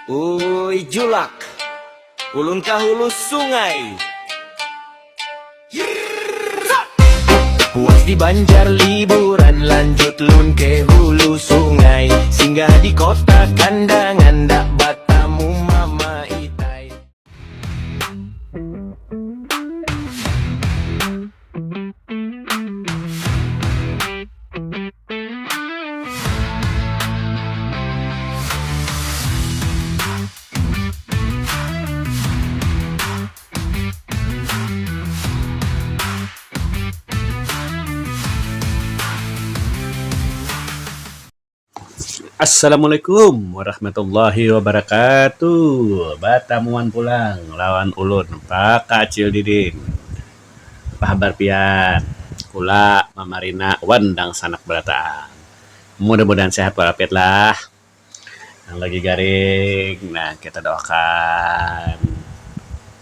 Uy julak, ulun ka hulu sungai. Puas di Banjar liburan, lanjut lun ke hulu sungai. Singgah di kota kandangan, dak batamu mama itai. Assalamualaikum warahmatullahi wabarakatuh. Batamuan pulang lawan ulun Pak Kacil Didin. Pahabar pian kula mamarina wandang sanak berataan. Mudah-mudahan sehat walafiat lah. Yang lagi garing, nah kita doakan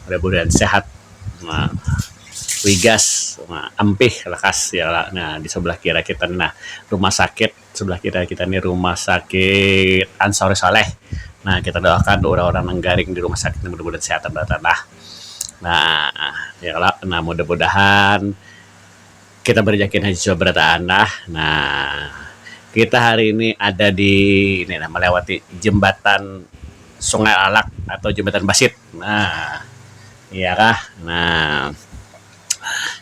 mudah-mudahan sehat. Nah, wigas, nah, ampih lekas ya lah. Nah di sebelah kiri kita nah rumah sakit sebelah kita nih rumah sakit Ansori Saleh. Nah kita doakan orang-orang yang garing di rumah sakit mudah-mudahan sehat dan lah. Nah ya lah, nah mudah-mudahan kita berjakin haji berataan lah. Nah kita hari ini ada di ini nah, melewati jembatan Sungai Alak atau jembatan Basit. Nah iya kah. Nah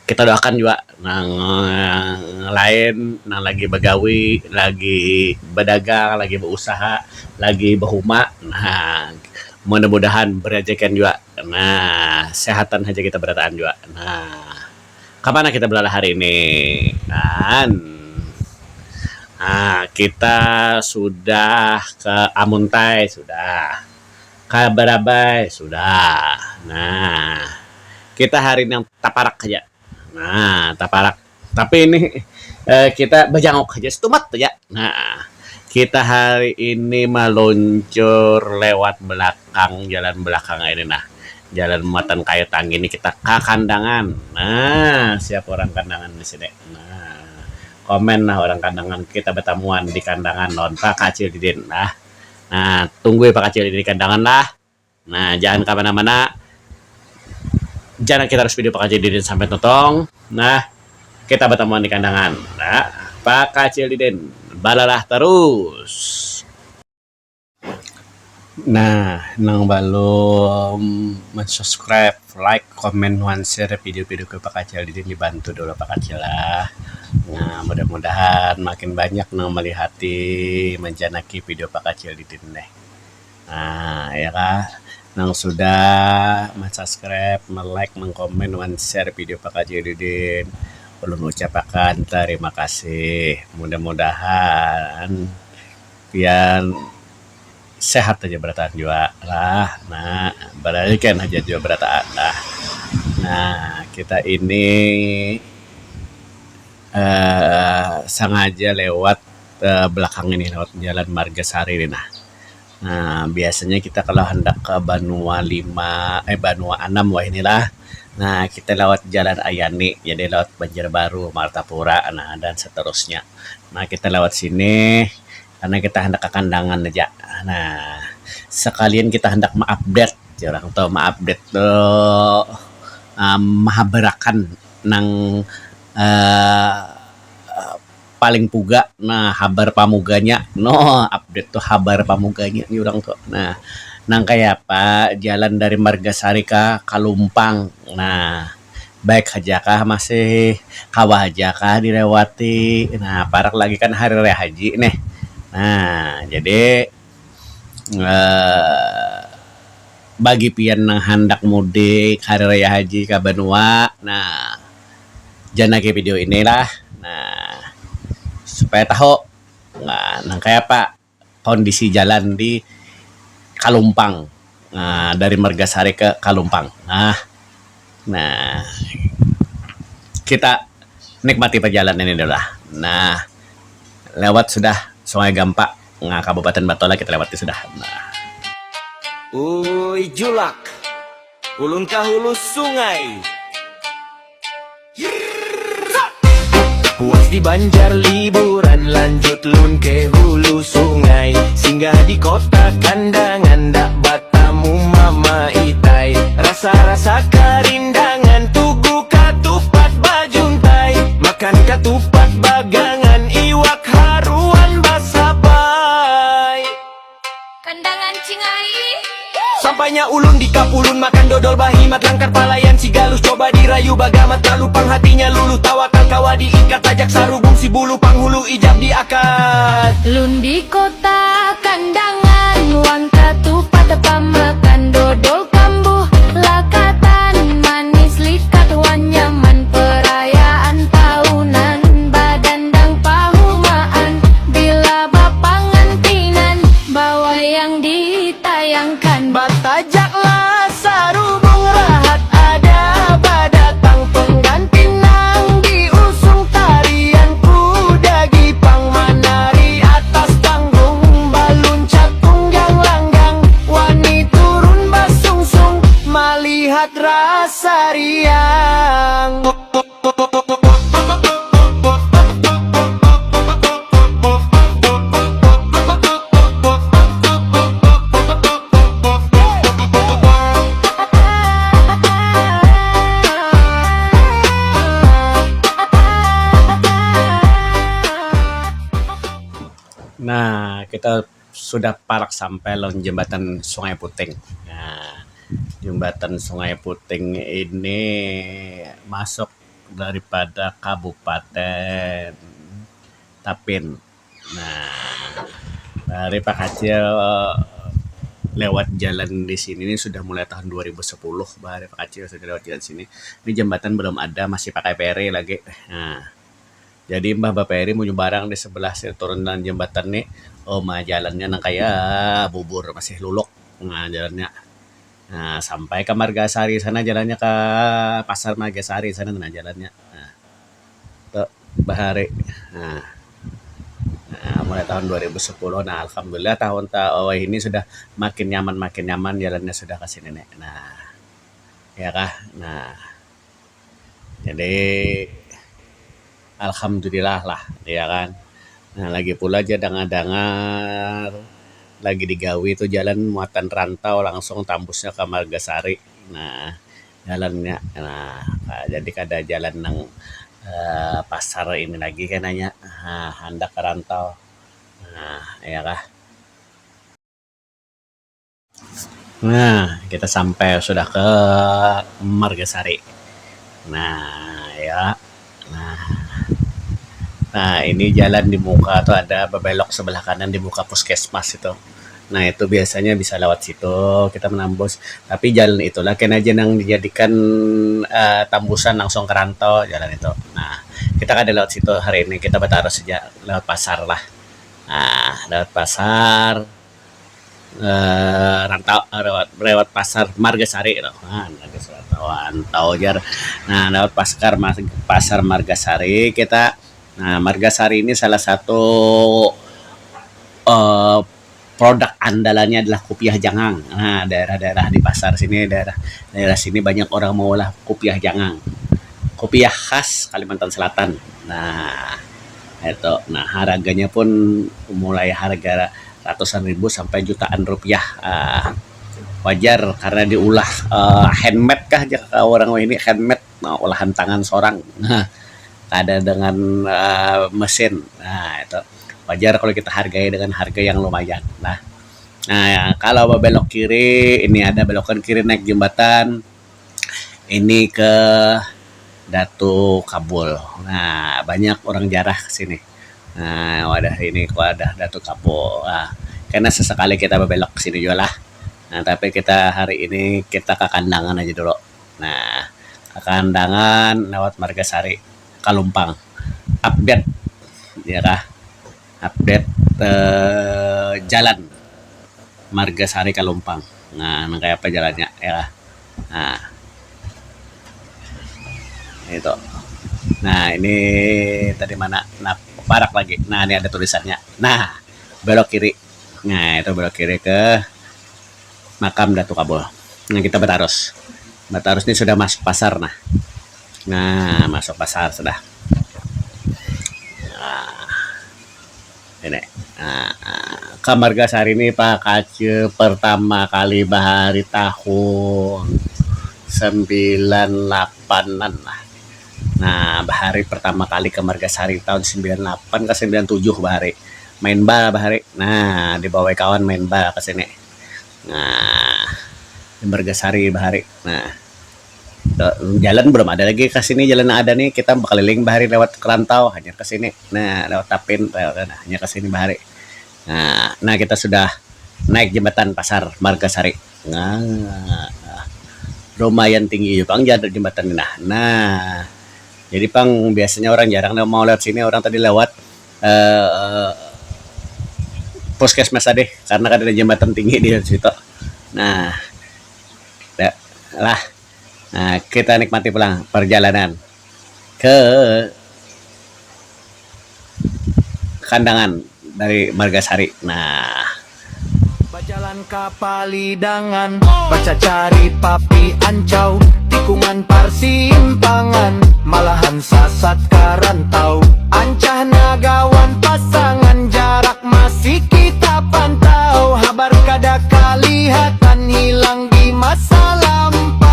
kita doakan juga nang lain nang lagi begawi, lagi berdagang, lagi berusaha, lagi berhuma. Nah mudah-mudahan berjakan juga. Nah sehatan aja kita berataan juga. Nah kemana kita berada hari ini kan? Nah kita sudah ke Amuntai, sudah ke Barabai, sudah. Nah kita hari ini yang taparak aja. Nah, taparak. Tapi ini kita bejangok aja setumat aja. Nah, kita hari ini meluncur lewat belakang jalan belakang ini nah. Jalan Muatan Kayu Tanggi ini kita ke kandangan. Nah, siapa orang kandangan di sini? Nah, komen lah orang kandangan kita bertemuan di kandangan non Pak Kacil Didin. Nah, tunggu ya Pak Kacil di kandangan lah. Nah, jangan kemana-mana. Jangan kita harus video Pak Kacil Didin sampai nonton. Nah, kita bertemuan di kandangan. Nah, Pak Kacil Didin, balalah terus. Nah, nang belum subscribe, like, comment, share video-video ke Pak Kacil Didin dibantu dulu Pak Kacil lah. Nah, mudah-mudahan makin banyak nang melihati menjanaki video Pak Kacil Didin deh. Nah, ya kah? Nang sudah subscribe, like, mengkomen, share video Pak Kacil Didin. Ulun ucapkan terima kasih. Mudah-mudahan pian sehat aja berataan juga lah. Nah, berikan aja juga berataan lah. Nah, kita ini sengaja lewat belakang ini, lewat jalan Margasari ini nah. Nah, biasanya kita kalau hendak ke Banua 6 wah inilah. Nah, kita lewat Jalan Ayani, jadi lewat Banjarbaru, Martapura, nah dan seterusnya. Nah, kita lewat sini karena kita hendak ke kandangan aja. Nah, sekalian kita hendak mengupdate, orang tahu mengupdate tuh mahabarakan nang paling puga nah habar pamuganya update tuh habar pamuganya nih orang tuh. Nah nang kayak apa jalan dari Margasari ke Kalumpang. Nah baik aja kah masih kawah aja kah dilewati. Nah parak lagi kan hari raya haji nih. Nah jadi bagi pian nang hendak mudik hari raya haji ke Banua, nah jangan lagi video inilah. Nah supaya tahu nah kayak apa kondisi jalan di Kalumpang, nah dari Margasari ke Kalumpang. Nah kita nikmati perjalanan ini dulu lah. Nah lewat sudah Sungai Gampak, nah Kabupaten Batola kita lewati sudah. Nah Uy julak, ulun ka hulu sungai. Puas di Banjar liburan, lanjut lun ke hulu sungai. Singgah di kota kandangan, dak Sampainya ulun di kapulun makan dodol bahimat langkar palayan si galus coba dirayu bagamat lalu pang hatinya lulu tawakal kawa diikat tajak sarubung si bulu panghulu ijab diakad. Lun di kota kandangan wangka tupat pamakan dodol kambuh lakatan manis likat wan nyaman perayaan tahunan badandang pahumaan bila bapangantinan bawa yang ditayangkan. Batajaklah sarubung rahat ada badatang pengganti nang diusung tarian kuda gipang manari atas panggung balun tunggang langgang wani turun basungsung melihat rasa riang. Nah, kita sudah parak sampai lawan jembatan Sungai Puting. Nah, jembatan Sungai Puting ini masuk daripada Kabupaten Tapin. Nah, dari Pak Kacil lewat jalan di sini ini sudah mulai tahun 2010. Bahari Pak Kacil sudah lewat jalan sini. Ini jembatan belum ada, masih pakai pere lagi. Nah, jadi Mbah Baperi mau barang di sebelah turunan jembatan nih. Oh, mah jalannya nang kayak bubur masih luluk. Nah, jalannya. Nah, sampai ke Margasari sana jalannya ke Pasar Margasari sana nah jalannya. Nah, tuh Bahari. Nah, mulai tahun 2010. Nah, alhamdulillah ini sudah makin nyaman jalannya sudah ke sini nih. Nah, ya kah? Nah, jadi alhamdulillah lah, ya kan. Nah, lagi pula aja dengar lagi digawi itu jalan muatan rantau langsung tembusnya ke Margasari. Nah, jalannya. Nah, jadi kada jalan nang pasar ini lagi kan nanya. Nah, hendak ke rantau. Nah, ya kah. Nah, kita sampai sudah ke Margasari. Nah, ya. Nah, ini jalan di muka tuh ada belok sebelah kanan di muka puskesmas itu. Nah, itu biasanya bisa lewat situ kita menembus. Tapi jalan itulah kena aja yang dijadikan tembusan langsung ke rantau jalan itu. Nah, kita kan lewat situ hari ini kita bertaruh sejak lewat pasar lah. Nah, lewat pasar rantau lewat pasar Margasari itu. Nah, rantau jar. Nah, lewat pasar Margasari kita. Nah, Margasari ini salah satu produk andalannya adalah kopiah jangang. Nah, daerah-daerah di pasar sini, daerah sini banyak orang mau olah kopiah jangang. Kopiah khas Kalimantan Selatan. Nah, itu. Nah, harganya pun mulai harga ratusan ribu sampai jutaan rupiah. Wajar karena diolah handmade kah orang ini handmade, nah, olahan tangan seorang. Nah, ada dengan mesin. Nah, itu wajar kalau kita hargai dengan harga yang lumayan. Nah, kalau belok kiri, ini ada belokan kiri naik jembatan. Ini ke Datu Kabul. Nah, banyak orang jarah ke sini. Nah, wadah Datu Kabul. Nah, karena sesekali kita belok ke sini juga lah. Nah, tapi kita hari ini kita ke Kandangan aja dulu. Nah, ke Kandangan lewat Margasari. Kalumpang update ya kah, update jalan Margasari Kalumpang. Nah, kayak apa jalannya ya kah? Nah, itu. Nah, ini tadi mana? Nah, parak lagi. Nah, ini ada tulisannya. Nah, belok kiri. Nah, itu belok kiri ke makam Datu Kabul. Nah, kita Batarus ini sudah masuk pasar. Nah, masuk pasar sudah. Nah, ini. Ke Margasari ini Pak Kace pertama kali bahari tahun 98-an lah. Nah, bahari pertama kali ke Margasari tahun 98 ke 97 bahari. Main bal bahari. Nah, dibawa kawan main bal ke sini. Nah, di Margasari Bahari. Nah, jalan belum ada lagi ke sini, jalan yang ada nih kita keliling Bahari lewat Kerantau hanya ke sini. Nah, lewat Tapin hanya ke sini Bahari. Nah, kita sudah naik jembatan Pasar Margasari. Nah, lumayan tinggi Pang jembatan ini. Nah, jadi Pang biasanya orang jarang mau lewat sini, orang tadi lewat puskesmas deh karena kan ada jembatan tinggi di situ. Nah, lah. Nah, kita nikmati pulang perjalanan ke Kandangan dari Margasari. Nah, Bajalan kapalidangan, baca cari papi ancau, tikungan persimpangan, malahan sasat karantau, ancah nagawan pasangan jarak masih kita pantau, habar kada kalihatan hilang di masa lampau.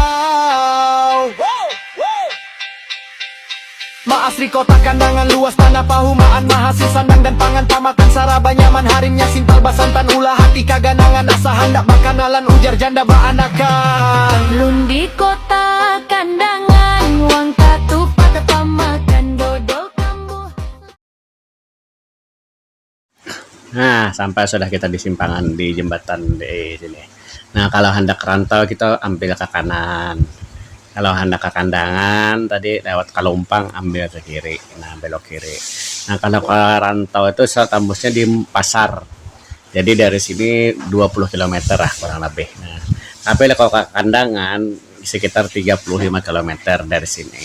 Maasri kota Kandangan luas tanah pahumaan mahasil sandang dan pangan pamakan saraba nyaman harimnya sintal basantan ulah hati kaganangan asa hendak bakanalan ujar janda baanakan. Lun di kota Kandangan, uang tatu pada pamakan dodol kambuh. nah sampai sudah kita di simpangan di jembatan di sini. Nah, kalau hendak rantau kita ambil ke kanan. Kalau hendak ke Kandangan tadi lewat Kalumpang ambil ke kiri. Nah, belok kiri. Nah, kalau ke rantau itu tembusnya di Pasar. Jadi dari sini 20 km lah kurang lebih. Nah, tapi kalau ke Kandangan sekitar 35 km dari sini.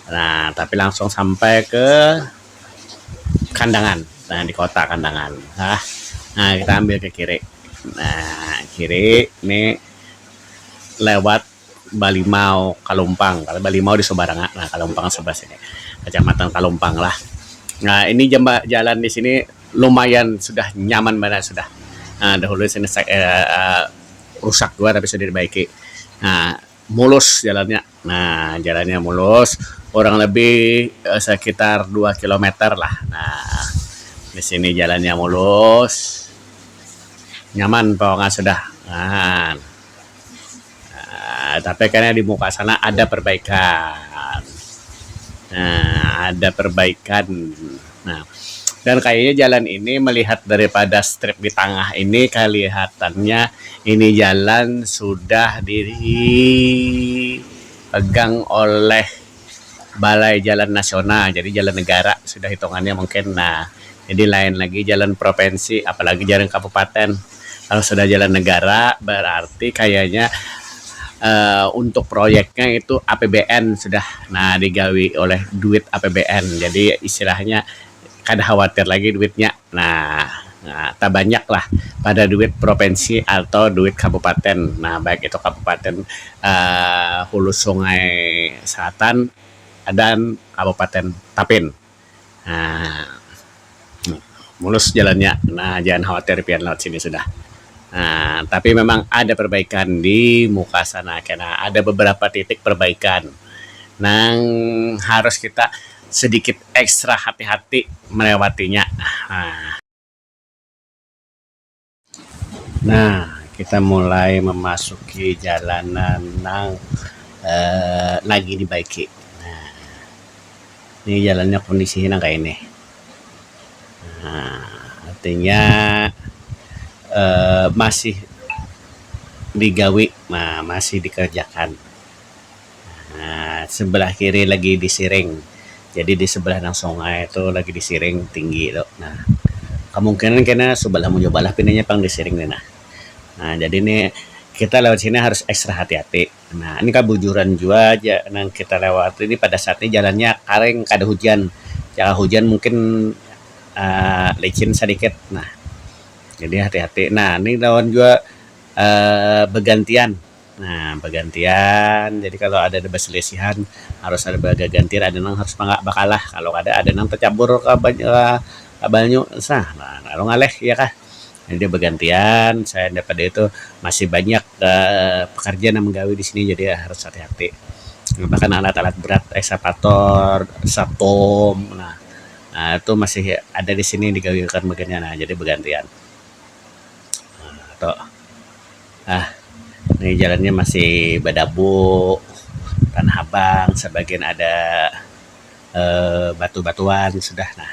Nah, tapi langsung sampai ke Kandangan. Nah, di kota Kandangan. Nah, kita ambil ke kiri. Nah, kiri ini lewat Balimau, Kalumpang. Kalau Balimau di Sobaranga, nah Kalumpang sebelah sini, kecamatan Kalumpang lah. Nah, ini jalan di sini lumayan sudah nyaman banget sudah. Nah, dahulu sini rusak gua tapi sudah diperbaiki. Nah, mulus jalannya. Nah, jalannya mulus, kurang lebih sekitar 2 km lah. Nah, di sini jalannya mulus, nyaman pokoknya sudah. Tapi karena di muka sana ada perbaikan. Nah, ada perbaikan. Nah, dan kayaknya jalan ini melihat daripada strip di tengah ini kelihatannya ini jalan sudah dipegang oleh Balai Jalan Nasional. Jadi jalan negara sudah hitungannya mungkin. Nah, jadi lain lagi jalan provinsi, apalagi jalan kabupaten. Kalau sudah jalan negara berarti kayaknya untuk proyeknya itu APBN sudah digawi oleh duit APBN, jadi istilahnya kada khawatir lagi duitnya. Nah, tak banyak lah pada duit provinsi atau duit kabupaten. Nah, baik itu kabupaten Hulu Sungai Selatan dan kabupaten Tapin. Nah, mulus jalannya. Nah, jangan khawatir pian laut sini sudah. Nah, tapi memang ada perbaikan di muka sana karena ada beberapa titik perbaikan. Nah, harus kita sedikit ekstra hati-hati melewatinya. Nah, kita mulai memasuki jalanan yang lagi dibaiki. Nah, ini jalannya kondisinya kayak ini. Nah, artinya masih digawi, masih dikerjakan. Nah, sebelah kiri lagi disiring. Jadi di sebelah nang sungai itu lagi disiring tinggi tuh. Nah, kemungkinan kena sebelah mau cobalah pinanya pang disiring nih. Nah, jadi ini kita lewat sini harus ekstra hati-hati. Nah, ini kebujuran juga aja nang kita lewat ini pada saat ini jalannya kering, kada hujan. Jika hujan mungkin licin sedikit. Nah, jadi hati-hati. Nah, ini lawan juga bergantian. Nah, bergantian. Jadi kalau ada perselisihan harus ada bergantian. Ada nang harus bakalah. Kalau ada nang tercabur ke banyu sah. Nah, kalau ngaleh ya kah. Jadi bergantian. Saya dapat itu masih banyak pekerjaan yang menggawe di sini. Jadi harus hati-hati. Bahkan alat-alat berat, eskavator, saptom. Nah, itu masih ada di sini digawekan bagiannya. Nah, jadi bergantian. Ini jalannya masih berdabu, tanah abang, sebagian ada batu-batuan sudah. Nah,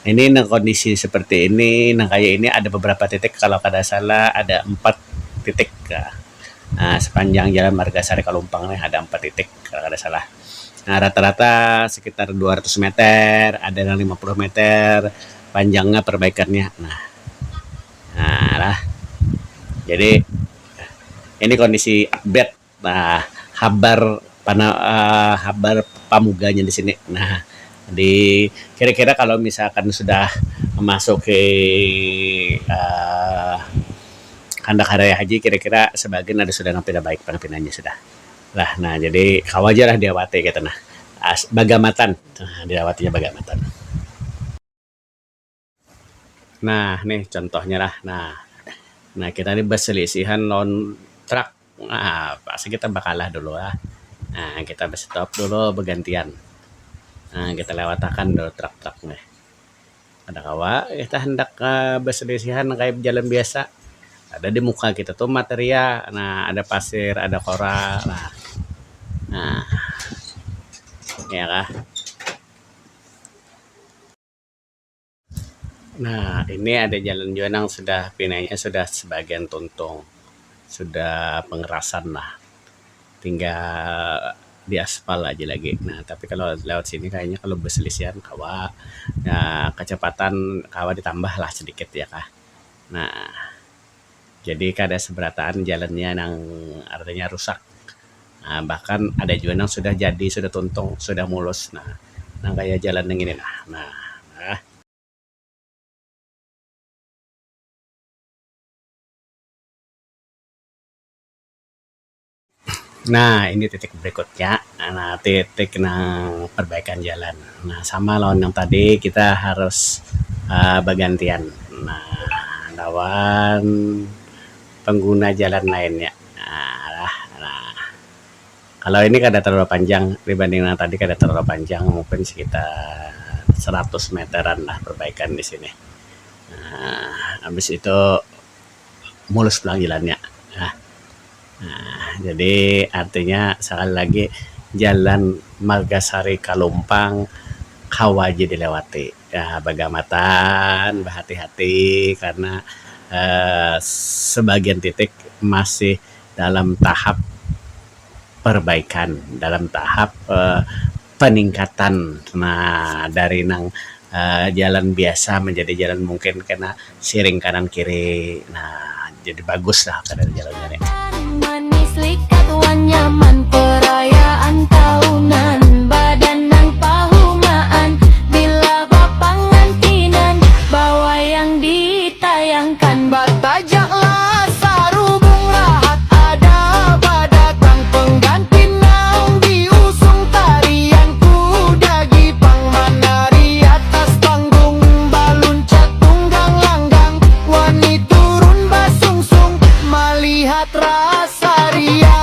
ini kondisi seperti ini, nah kayak ini ada beberapa titik kalau kada salah ada 4 titik. Nah, sepanjang jalan Margasari Kalumpang nih ada 4 titik kalau kada salah. Nah, rata-rata sekitar 200 meter, ada yang 50 meter panjangnya perbaikannya. Nah lah. Jadi ini kondisi update. Nah, kabar pamuganya di sini. Nah, di kira-kira kalau misalkan sudah masuk ke Kandak Hari Haji, kira-kira sebagian ada sudah ngampina baik pangpinannya sudah. Lah, nah jadi kawajarlah diawati kita nah. Bagamatan. Nah, diawatinya Bagamatan. Nah, nih contohnya lah. Nah kita ini berselisihan non truk. Nah, pasti kita bakalah dulu lah. Nah, kita stop dulu bergantian. Nah, kita lewatakan dulu truk-truk nih. Ada kawa, kita hendak berselisihan kayak jalan biasa. Ada di muka kita tuh materia. Nah, ada pasir, ada koral. Nah, ya kah? Nah, ini ada jalan juga yang sudah pinanya sudah sebagian tuntung. Sudah pengerasan lah. Tinggal di aspal aja lagi. Nah, tapi kalau lewat sini kayaknya kalau berselisihan kawa ya, kecepatan kawa ditambah lah sedikit ya kah. Nah, jadi kada seberataan jalannya yang artinya rusak. Nah, bahkan ada juga yang sudah jadi, sudah tuntung, sudah mulus. Nah kayak jalan yang ini nah. Nah, ini titik berikutnya. Nah, titik perbaikan jalan. Nah, sama lawan yang tadi kita harus bergantian. Nah, lawan pengguna jalan lainnya. Nah, kalau ini kada terlalu panjang dibanding yang tadi, kada terlalu panjang, mungkin sekitar 100 meteran lah perbaikan di sini. Nah, habis itu mulus pulang jalannya. Nah, jadi artinya sekali lagi jalan Margasari Kalumpang kawaji dilewati. Ya, Bagamatan berhati-hati karena sebagian titik masih dalam tahap perbaikan, dalam tahap peningkatan. Nah, dari jalan biasa menjadi jalan mungkin kena siring kanan kiri. Nah, jadi bagus lah keadaan jalannya. Manis likat wan nyaman perayaan tahunan badan nang pahumaan bila bapangantinan bawa yang ditayangkan batajaklah sarubung lahat ada badatang pengganti nang diusung tarian kuda gipang menari atas panggung baluncat tunggang langgang wani turun basungsung melihat rasa riang.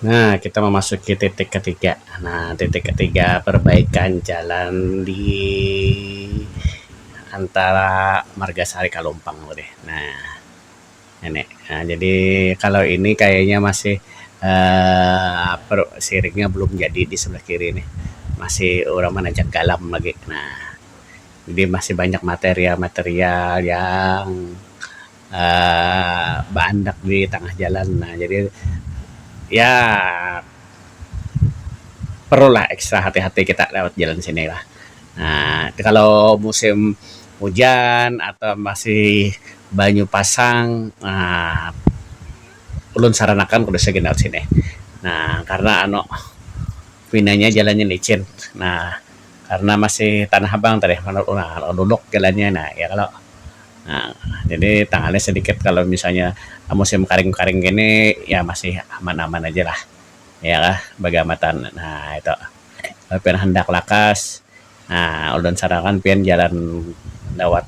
Nah, kita memasuki titik ketiga. Nah, titik ketiga perbaikan jalan di antara Margasari Kalumpang deh. Nah, ini. Nah, jadi kalau ini kayaknya masih siringnya belum jadi di sebelah kiri nih. Masih orang menanjak galam lagi. Nah, jadi masih banyak material-material yang bandak di tengah jalan. Nah, jadi ya perlulah ekstra hati-hati kita lewat jalan sini lah. Nah, kalau musim hujan atau masih banyu pasang, ulun saranakan kudu segini lewat sini. Nah, karena pinanya jalannya licin. Nah, karena masih tanah abang tadi, duduk jalannya. Nah, ya kalau jadi tangannya sedikit kalau misalnya musim kering-kering gini ya masih aman-aman aja lah. Ya lah, Bagamatan. Nah, itu. Tapi hendak lakas Nah, ulun sarangan pian jalan lewat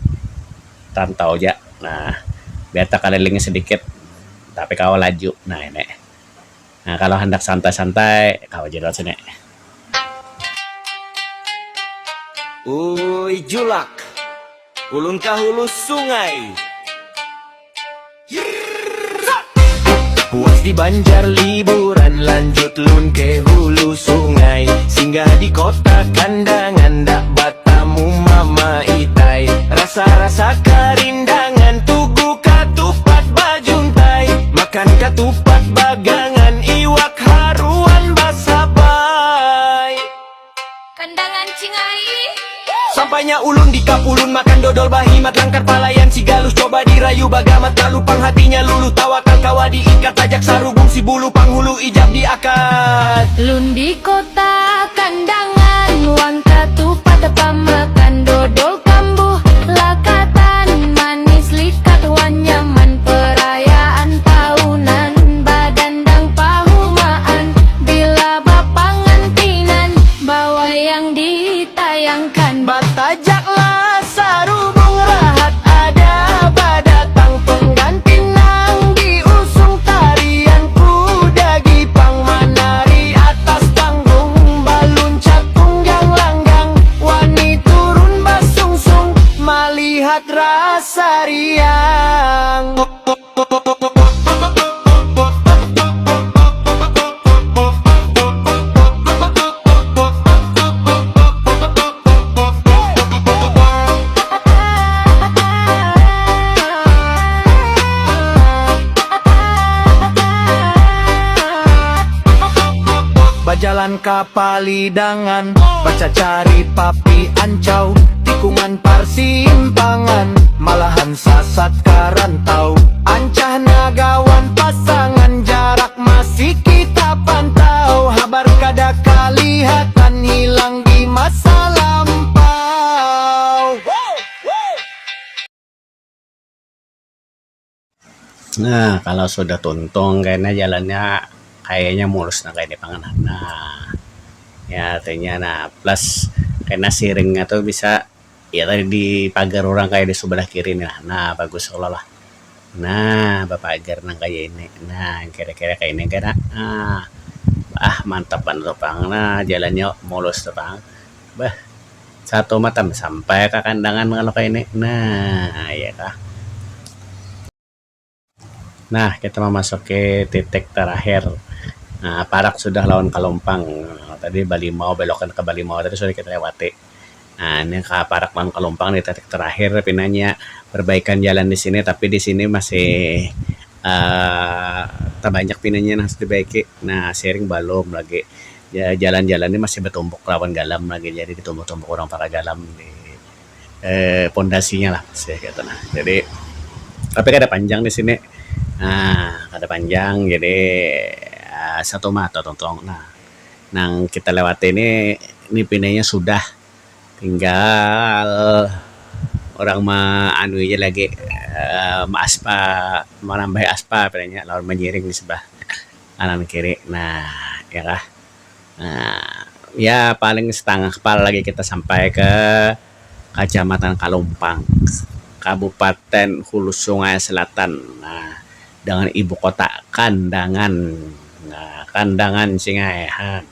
Rantau aja. Nah, biar tak kelilingnya sedikit, tapi kau laju. Nah, ini. Nah, kalau hendak santai-santai, kau aja lewat sini. Uy julak, ulun ka hulu sungai. Puas di Banjar liburan, lanjut lun ke hulu sungai. Singgah di kota kandangan, dak batamu mama itai. Rasa-rasa kerindangan, tugu katupat bajuntai. Makan katupat bagangan, iwak haruan basabai. Kandangan Cingai. Sampainya ulun di Kapulun, makan dodol bahimat, langkar palayan si galus, coba dirayu bagamat, talupang hatinya lulu, tawakal kawa diikat, tajak sarubung si bulu, panghulu ijab diakad. Lun di kota kandangan, wang katupat pamakan dodol kambuh, lakatan manis likat wan nyaman, perayaan tahunan badandang pahumaan, bila bapangantinan bawa yang ditayangkan. Batajaklah sarubung rahat, ada badatang pengganti nang diusung tarian kuda gipang menari atas panggung, balun catung yang langgang, wani turun basungsung melihat rasa riang. Bajalan kapalidangan, baca cari papi ancau, tikungan persimpangan, malahan sasat karantau. Ancah nagawan pasangan, jarak masih kita pantau, habar kada kalihatan, hilang di masa lampau. Nah, kalau sudah tuntung kayaknya jalannya kayaknya mulus nah kayak di panganan. Nah, ya artinya nah plus karena siringnya tuh bisa ya tadi di pagar orang kayak di sebelah kiri nih. Nah, bagus kalau lah. Nah, pagar nang kayak ini. Nah, kira-kira kayak ini kan. Nah, mantap banget Pang. Nah, jalannya mulus tuh Pang. Bah, satu mata sampai ke kandangan kalau kayak ini. Nah, ya kah. Nah, kita memasuki titik terakhir. Nah, Parak sudah lawan Kalumpang. Tadi Balimau, belokan ke Balimau tadi sudah kita lewati. Nah, ini ke Parak lawan Kalumpang di titik terakhir pinanya perbaikan jalan di sini, tapi di sini masih terbanyak pinanya harus dibaiki. Nah, sharing belum lagi. Ya, jalan-jalan ini masih bertumbuk lawan galam lagi, jadi ditumbuk-tumbuk orang para galam di pondasinya lah, saya kata. Nah, jadi tapi ada panjang di sini. Nah, ada panjang jadi satu mata tong. Nah, nang kita lewati ini pinanya sudah tinggal orang anu aja lagi menambah aspa pinanya lawan menyiring di sebelah kanan kiri. Nah, ya kah. Nah, ya paling setengah kepala lagi kita sampai ke Kecamatan Kalumpang, Kabupaten Hulu Sungai Selatan. Nah, dengan ibu kota Kandangan. Nah, Kandangan Singaihan.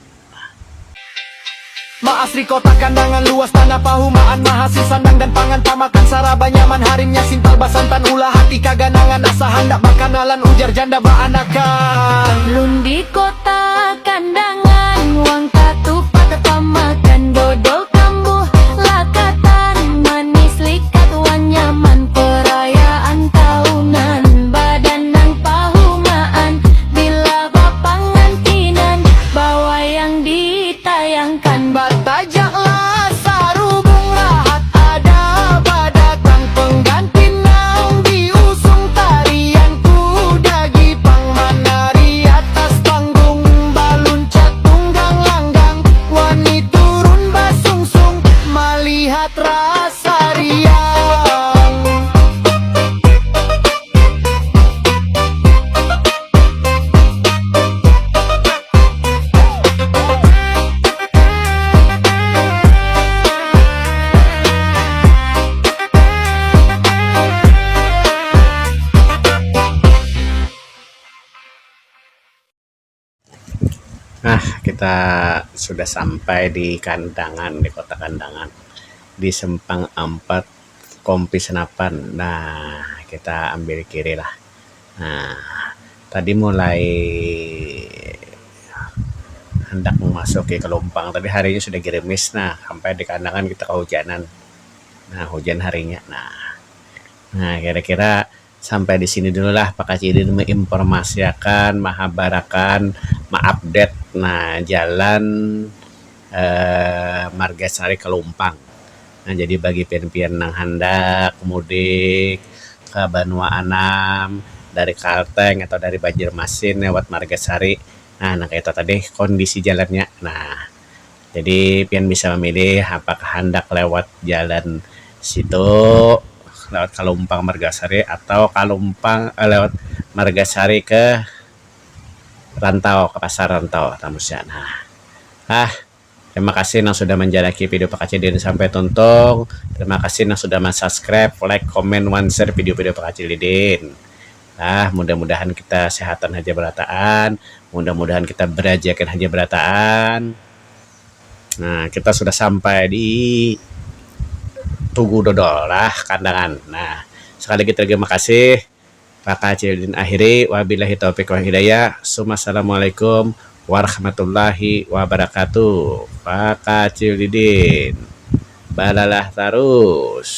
Maasri kota Kandangan, luas tanah pahumaan, mahasiswa sandang dan pangan, pamakan saraba nyaman, harimnya sintal basantan, ulah hati kaganangan, asa hendak bakanalan, ujar janda baanakan. Lun di kota kandangan, wang katupat pamakan dodol kambuh, lakatan manis likat wan nyaman, perayaan tahunan badandang pahumaan, bila bapangantinan bawa yang ditayangkan. Batajaklah sarubung rahat, ada badatang pengganti nang diusung tarian kuda gipang menari atas panggung, balun catung kita sudah sampai di Kandangan, di kota Kandangan, di Sempang Ampat, Kompi Senapan. Nah, kita ambil kiri lah. Nah, tadi mulai hendak memasuki Kelumpang. Tadi harinya sudah gerimis. Nah, sampai di Kandangan kita kehujanan. Nah, hujan harinya. Nah, kira-kira sampai di sini dulu lah Pak Kacidin menginformasikan, menghabarkan, mengupdate. Nah, jalan Margasari Kelumpang. Nah, jadi bagi pian-pian nang hendak mudik ke Banua Anam dari Kalteng atau dari Banjarmasin lewat Margasari. Nah, kayak itu tadi kondisi jalannya. Nah, jadi pian bisa memilih apakah hendak lewat jalan situ, lewat Kalumpang Margasari, atau lewat Margasari ke Rantau, ke pasar Rantau Tamusya. Nah, terima kasih yang sudah menjalaki video Pak Kacidin sampai tuntung. Terima kasih yang sudah subscribe, like, comment, share video-video Pak Kacidin. Nah, mudah-mudahan kita sehatan haja berataan, mudah-mudahan kita berajakan haja berataan. Nah, kita sudah sampai di Tugu Dodol lah, Kandangan. Nah, sekali lagi terima kasih Pak Kacidin akhiri. Wabillahi taufiq wal hidayah. Assalamualaikum warahmatullahi wabarakatuh. Pak Kacidin balalah terus.